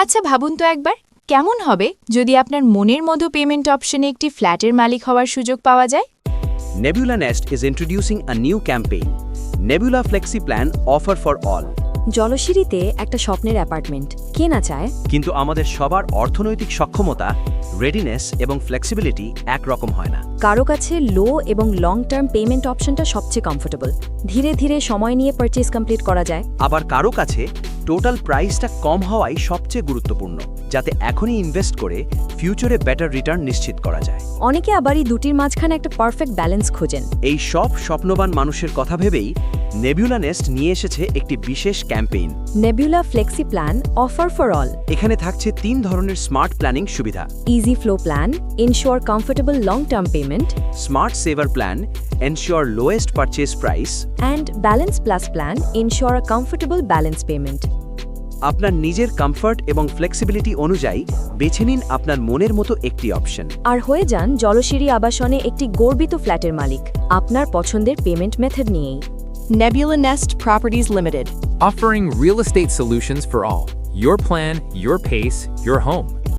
আচ্ছা ভাবুন তো একবার কেমন হবে যদি আপনার মনের মতো পেমেন্ট অপশনে একটি ফ্ল্যাটের মালিক হওয়ার সুযোগ পাওয়া যায়। Nebula Nest is introducing a new campaign, Nebula Flexi Plan Offer for All. জলশিরিতে একটা স্বপ্নের অ্যাপার্টমেন্ট কে না চায়। কিন্তু আমাদের সবার অর্থনৈতিক সক্ষমতা, রেডিনেস এবং ফ্লেক্সিবিলিটি একরকম হয় না। কারো কাছে লো এবং লং টার্ম পেমেন্ট অপশনটা সবচেয়ে কমফোর্টেবল, ধীরে ধীরে সময় নিয়ে পারচেজ কমপ্লিট করা যায়। আবার কারো কাছে টোটাল প্রাইসটা কম হওয়াই সবচেয়ে গুরুত্বপূর্ণ, যাতে এখনই ইনভেস্ট করে ফিউচারে বেটার রিটার্ন নিশ্চিত করা যায়। অনেকে আবার এই দুটির মাঝখানে একটা পারফেক্ট ব্যালেন্স খোঁজেন। এই সব স্বপ্নবান মানুষের কথা ভেবেই নেবুলা নেস্ট নিয়ে এসেছে একটি বিশেষ campaign, Nebula flexi plan offer for all. এখানে থাকছে 3 ধরনের স্মার্ট প্ল্যানিং সুবিধা: easy flow plan, ensure comfortable long term payment, smart saver plan, ensure lowest purchase price, and balance plus plan, ensure a comfortable balance payment. আপনার নিজের comfort এবং flexibility অনুযায়ী বেছে নিন আপনার মনের মতো একটি অপশন। আর হয়ে যান জলশিরি আবাসনে একটি গর্বিত ফ্ল্যাটের মালিক, আপনার পছন্দের পেমেন্ট মেথড নিয়েই। Nebula Nest Properties Limited. Offering real estate solutions for all. Your plan, your pace, your home.